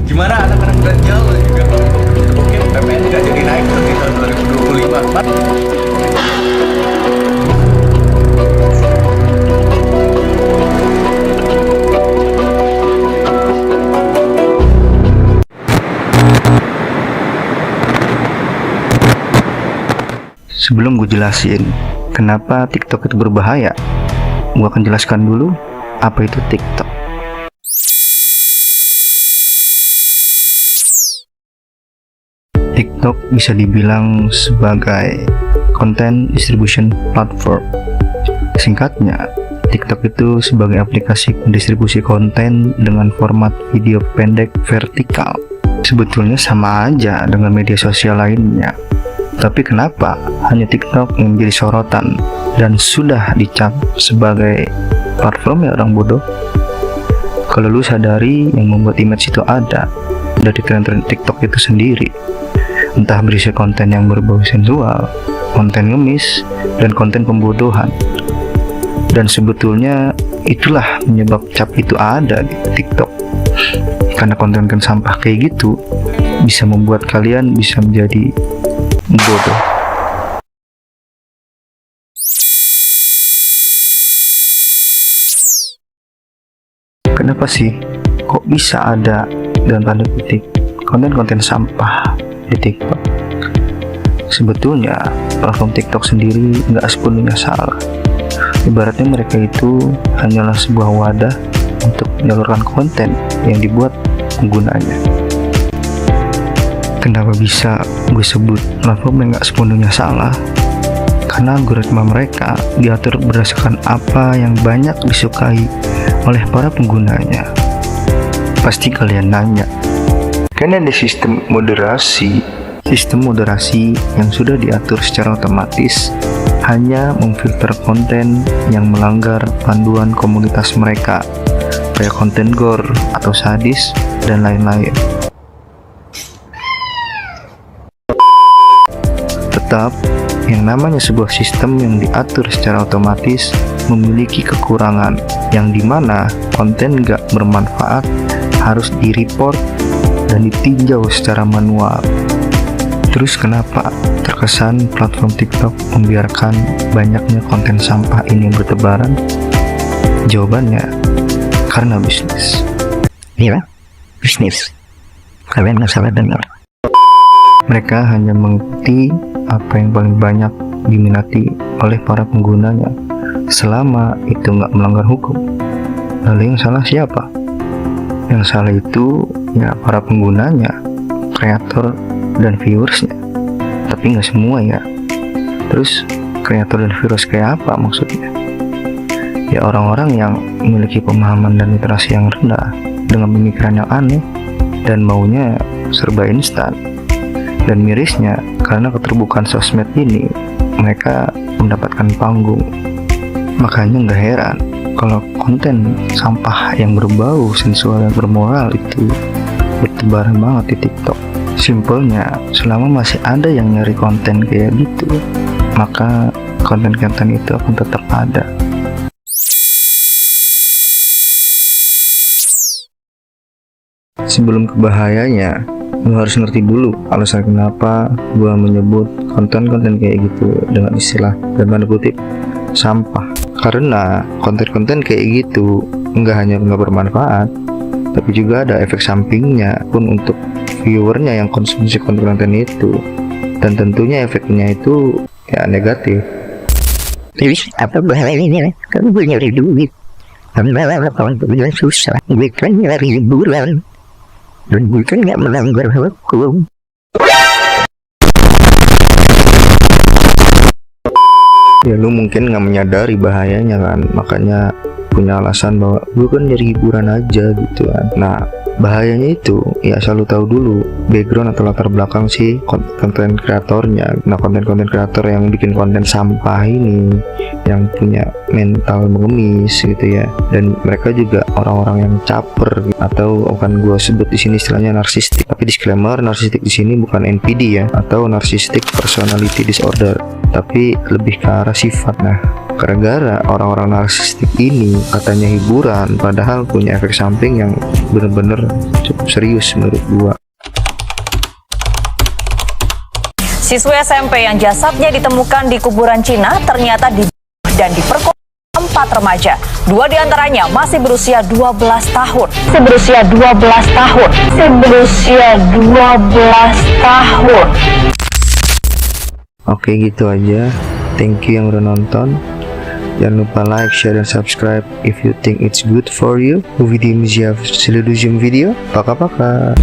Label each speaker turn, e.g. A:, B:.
A: Gimana anak-anak milenial juga kalau mungkin PPN nggak jadi naik tuh di tahun 2025.
B: Sebelum gue jelasin kenapa TikTok itu berbahaya, gue akan jelaskan dulu apa itu TikTok. TikTok bisa dibilang sebagai content distribution platform. Singkatnya, TikTok itu sebagai aplikasi pendistribusi konten dengan format video pendek vertikal. Sebetulnya sama aja dengan media sosial lainnya. Tapi kenapa hanya TikTok yang menjadi sorotan dan sudah dicap sebagai platform ya orang bodoh? Kalau lu sadari yang membuat image itu ada dari tren-tren TikTok itu sendiri, entah berisi konten yang berbau sensual, konten ngemis, dan konten pembodohan. Dan sebetulnya itulah penyebab cap itu ada di TikTok. Karena konten-konten sampah kayak gitu bisa membuat kalian bisa menjadi bodoh. Kenapa sih kok bisa ada dalam tanda kutip konten-konten sampah di TikTok? Sebetulnya platform TikTok sendiri nggak sepenuhnya salah. Ibaratnya mereka itu hanyalah sebuah wadah untuk menyalurkan konten yang dibuat penggunanya. Kenapa bisa gue sebut platform yang gak sepenuhnya salah? Karena algoritma mereka diatur berdasarkan apa yang banyak disukai oleh para penggunanya. Pasti kalian nanya, kan ada sistem moderasi yang sudah diatur secara otomatis hanya memfilter konten yang melanggar panduan komunitas mereka, kayak konten gore atau sadis dan lain-lain. Tetap, yang namanya sebuah sistem yang diatur secara otomatis memiliki kekurangan, yang dimana konten gak bermanfaat harus di-report dan ditinjau secara manual. Terus kenapa terkesan platform TikTok membiarkan banyaknya konten sampah ini bertebaran? Jawabannya, karena bisnis.
C: Iya, bisnis. Kalian nggak salah dengar.
B: Mereka hanya mengikuti apa yang paling banyak diminati oleh para penggunanya, selama itu nggak melanggar hukum. Lalu yang salah siapa? Yang salah itu ya para penggunanya, kreator dan viewersnya. Tapi nggak semua ya. Terus kreator dan viewers kayak apa maksudnya? Ya orang-orang yang memiliki pemahaman dan literasi yang rendah, dengan pemikiran yang aneh dan maunya serba instan. Dan mirisnya, karena keterbukaan sosmed ini, mereka mendapatkan panggung. Makanya nggak heran kalau konten sampah yang berbau sensual dan bermoral itu bertebaran banget di TikTok. Simpelnya, selama masih ada yang nyari konten kayak gitu, maka konten-konten itu akan tetap ada. Sebelum ke bahayanya, lo harus ngerti dulu alasan kenapa gua menyebut konten-konten kayak gitu dengan istilah dan tanda kutip sampah. Karena konten-konten kayak gitu nggak hanya nggak bermanfaat, tapi juga ada efek sampingnya pun untuk viewernya yang konsumsi konten-konten itu, dan tentunya efeknya itu ya negatif.
C: Terus apa bahayanya? Kamu punya duit. Karena kawan punya susah. Gue kan nyari liburan. Dan gue kan gak melanggar hukum.
B: Ya lu mungkin nggak menyadari bahayanya kan, makanya punya alasan bahwa gue kan nyari hiburan aja gitu kan. Nah bahayanya itu ya selalu tahu dulu background atau latar belakang si konten kreatornya. Nah konten-konten kreator yang bikin konten sampah ini yang punya mental mengemis gitu ya, dan mereka juga orang-orang yang caper gitu. Atau akan gue sebut di sini istilahnya narsistik, tapi disclaimer, narsistik di sini bukan NPD ya, atau narcissistic personality disorder, tapi lebih ke arah sifat. Nah Gara-gara orang-orang narsistik ini katanya hiburan, padahal punya efek samping yang bener-bener cukup serius menurut gua.
D: Siswa SMP yang jasadnya ditemukan di kuburan Cina ternyata dibunuh dan diperkosa 4 remaja. 2 diantaranya masih berusia 12 tahun.
B: Oke, gitu aja. Thank you yang udah nonton. Jangan lupa like, share, dan subscribe if you think it's good for you. Увидимся в следующем видео. Пока-пока.